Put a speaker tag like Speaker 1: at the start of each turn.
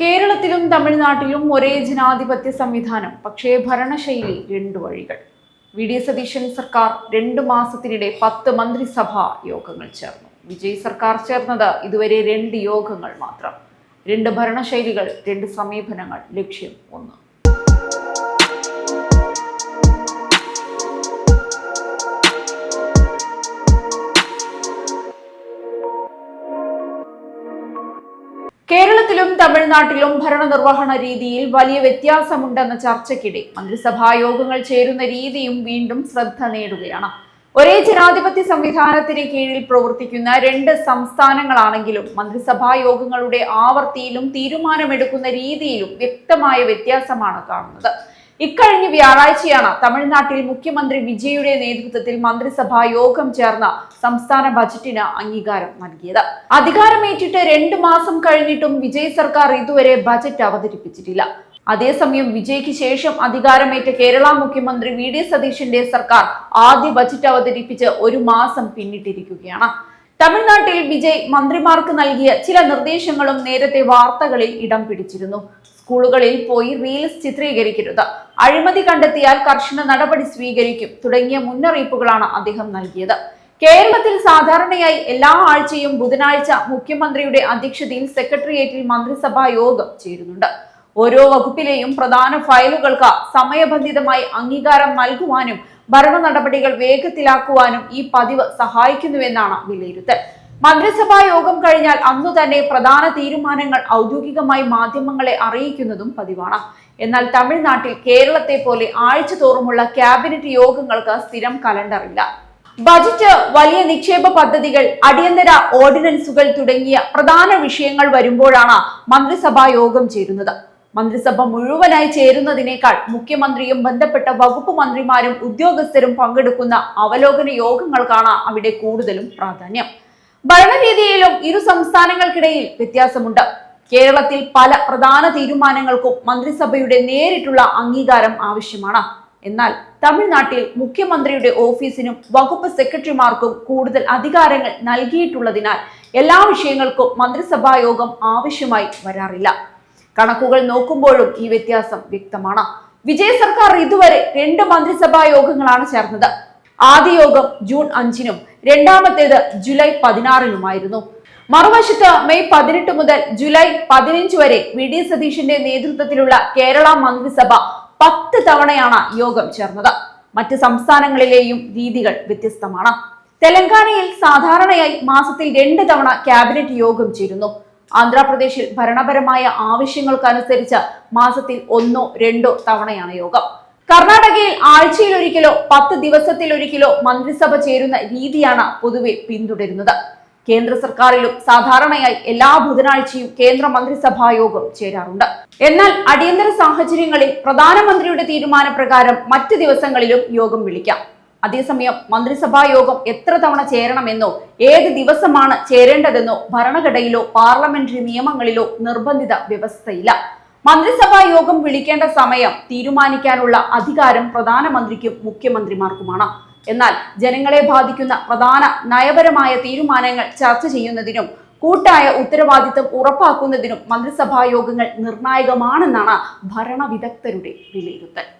Speaker 1: കേരളത്തിലും തമിഴ്നാട്ടിലും ഒരേ ജനാധിപത്യ സംവിധാനം, പക്ഷേ ഭരണശൈലി രണ്ടു വഴികൾ. വി.ഡി. സതീശൻ സർക്കാർ 2 മാസത്തിനിടെ 10 മന്ത്രിസഭാ യോഗങ്ങൾ ചേർന്നു. വിജയ് സർക്കാർ ചേർന്നത് ഇതുവരെ 2 യോഗങ്ങൾ മാത്രം. 2 ഭരണശൈലികൾ, 2 സമീപനങ്ങൾ, ലക്ഷ്യം ഒന്ന്. കേരളത്തിലും തമിഴ്നാട്ടിലും ഭരണനിർവഹണ രീതിയിൽ വലിയ വ്യത്യാസമുണ്ടെന്ന ചർച്ചയ്ക്കിടെ മന്ത്രിസഭാ യോഗങ്ങൾ ചേരുന്ന രീതിയും വീണ്ടും ശ്രദ്ധ നേടുകയാണ്. ഒരേ ജനാധിപത്യ സംവിധാനത്തിന് കീഴിൽ പ്രവർത്തിക്കുന്ന 2 സംസ്ഥാനങ്ങളാണെങ്കിലും മന്ത്രിസഭാ യോഗങ്ങളുടെ ആവർത്തിയിലും തീരുമാനമെടുക്കുന്ന രീതിയിലും വ്യക്തമായ വ്യത്യാസമാണ് കാണുന്നത്. ഇക്കഴിഞ്ഞ വ്യാഴാഴ്ചയാണ് തമിഴ്നാട്ടിൽ മുഖ്യമന്ത്രി വിജയുടെ നേതൃത്വത്തിൽ മന്ത്രിസഭാ യോഗം ചേർന്ന സംസ്ഥാന ബജറ്റിന് അംഗീകാരം നൽകിയത്. അധികാരമേറ്റിട്ട് 2 മാസം കഴിഞ്ഞിട്ടും വിജയ് സർക്കാർ ഇതുവരെ ബജറ്റ് അവതരിപ്പിച്ചിട്ടില്ല. അതേസമയം വിജയ്ക്ക് ശേഷം അധികാരമേറ്റ കേരള മുഖ്യമന്ത്രി വി.ഡി. സതീശന്റെ സർക്കാർ ആദ്യ ബജറ്റ് അവതരിപ്പിച്ച് 1 മാസം പിന്നിട്ടിരിക്കുകയാണ്. തമിഴ്നാട്ടിൽ വിജയ് മന്ത്രിമാർക്ക് നൽകിയ ചില നിർദ്ദേശങ്ങളും നേരത്തെ വാർത്തകളിൽ ഇടം പിടിച്ചിരുന്നു. സ്കൂളുകളിൽ പോയി റീൽസ് ചിത്രീകരിക്കരുത്, അഴിമതി കണ്ടെത്തിയാൽ കർശന നടപടി സ്വീകരിക്കും തുടങ്ങിയ മുന്നറിയിപ്പുകളാണ് അദ്ദേഹം നൽകിയത്. കേരളത്തിൽ സാധാരണയായി എല്ലാ ആഴ്ചയും ബുധനാഴ്ച മുഖ്യമന്ത്രിയുടെ അധ്യക്ഷതയിൽ സെക്രട്ടേറിയറ്റിൽ മന്ത്രിസഭാ യോഗം ചേരുന്നുണ്ട്. ഓരോ വകുപ്പിലെയും പ്രധാന ഫയലുകൾക്ക് സമയബന്ധിതമായി അംഗീകാരം നൽകുവാനും ഭരണ നടപടികൾ വേഗത്തിലാക്കുവാനും ഈ പതിവ് സഹായിക്കുന്നുവെന്നാണ് വിലയിരുത്തൽ. മന്ത്രിസഭാ യോഗം കഴിഞ്ഞാൽ അന്നു തന്നെ പ്രധാന തീരുമാനങ്ങൾ ഔദ്യോഗികമായി മാധ്യമങ്ങളെ അറിയിക്കുന്നതും പതിവാണ്. എന്നാൽ തമിഴ്നാട്ടിൽ കേരളത്തെ പോലെ ആഴ്ച തോറുമുള്ള ക്യാബിനറ്റ് യോഗങ്ങൾക്ക് സ്ഥിരം കലണ്ടറില്ല. ബജറ്റ്, വലിയ നിക്ഷേപ പദ്ധതികൾ, അടിയന്തര ഓർഡിനൻസുകൾ തുടങ്ങിയ പ്രധാന വിഷയങ്ങൾ വരുമ്പോഴാണ് മന്ത്രിസഭാ യോഗം ചേരുന്നത്. മന്ത്രിസഭ മുഴുവനായി ചേരുന്നതിനേക്കാൾ മുഖ്യമന്ത്രിയും ബന്ധപ്പെട്ട വകുപ്പ് മന്ത്രിമാരും ഉദ്യോഗസ്ഥരും പങ്കെടുക്കുന്ന അവലോകന യോഗങ്ങൾക്കാണ് അവിടെ കൂടുതലും പ്രാധാന്യം. ഭരണരീതിയിലും ഇരു സംസ്ഥാനങ്ങൾക്കിടയിൽ വ്യത്യാസമുണ്ട്. കേരളത്തിൽ പല പ്രധാന തീരുമാനങ്ങൾക്കും മന്ത്രിസഭയുടെ നേരിട്ടുള്ള അംഗീകാരം ആവശ്യമാണ്. എന്നാൽ തമിഴ്നാട്ടിൽ മുഖ്യമന്ത്രിയുടെ ഓഫീസിനും വകുപ്പ് സെക്രട്ടറിമാർക്കും കൂടുതൽ അധികാരങ്ങൾ നൽകിയിട്ടുള്ളതിനാൽ എല്ലാ വിഷയങ്ങൾക്കും മന്ത്രിസഭാ യോഗം ആവശ്യമായി വരാറില്ല. കണക്കുകൾ നോക്കുമ്പോഴും ഈ വ്യത്യാസം വ്യക്തമാണ്. വിജയ് സർക്കാർ ഇതുവരെ 2 മന്ത്രിസഭാ യോഗങ്ങളാണ് ചേർന്നത്. ആദ്യ യോഗം ജൂൺ 5-നും രണ്ടാമത്തേത് ജൂലൈ 16-നുമായിരുന്നു. മറുവശത്ത് മെയ് 18 മുതൽ ജൂലൈ 15 വരെ വി.ഡി. സതീശന്റെ നേതൃത്വത്തിലുള്ള കേരള മന്ത്രിസഭ 10 തവണയാണ് യോഗം ചേർന്നത്. മറ്റ് സംസ്ഥാനങ്ങളിലെയും രീതികൾ വ്യത്യസ്തമാണ്. തെലങ്കാനയിൽ സാധാരണയായി മാസത്തിൽ 2 തവണ ക്യാബിനറ്റ് യോഗം ചേരുന്നു. ആന്ധ്രാപ്രദേശിൽ ഭരണപരമായ ആവശ്യങ്ങൾക്കനുസരിച്ച് മാസത്തിൽ 1-2 തവണയാണ് യോഗം. കർണാടകയിൽ ആഴ്ചയിലൊരിക്കലോ 10 ദിവസത്തിലൊരിക്കലോ മന്ത്രിസഭ ചേരുന്ന രീതിയാണ് പൊതുവെ പിന്തുടരുന്നത്. കേന്ദ്ര സർക്കാരിലും സാധാരണയായി എല്ലാ ബുധനാഴ്ചയും കേന്ദ്ര മന്ത്രിസഭാ യോഗം ചേരാറുണ്ട്. എന്നാൽ അടിയന്തര സാഹചര്യങ്ങളിൽ പ്രധാനമന്ത്രിയുടെ തീരുമാനപ്രകാരം മറ്റ് ദിവസങ്ങളിലും യോഗം വിളിക്കാം. അതേസമയം മന്ത്രിസഭാ യോഗം എത്ര തവണ ചേരണമെന്നോ ഏത് ദിവസമാണ് ചേരേണ്ടതെന്നോ ഭരണഘടനയിലോ പാർലമെന്ററി നിയമങ്ങളിലോ നിർബന്ധിത വ്യവസ്ഥയില്ല. മന്ത്രിസഭാ യോഗം വിളിക്കേണ്ട സമയം തീരുമാനിക്കാനുള്ള അധികാരം പ്രധാനമന്ത്രിക്കും മുഖ്യമന്ത്രിമാർക്കുമാണ്. എന്നാൽ ജനങ്ങളെ ബാധിക്കുന്ന പ്രധാന നയപരമായ തീരുമാനങ്ങൾ ചർച്ച ചെയ്യുന്നതിനും കൂട്ടായ ഉത്തരവാദിത്തം ഉറപ്പാക്കുന്നതിനും മന്ത്രിസഭാ യോഗങ്ങൾ നിർണായകമാണെന്നാണ് ഭരണ വിദഗ്ധരുടെ വിലയിരുത്തൽ.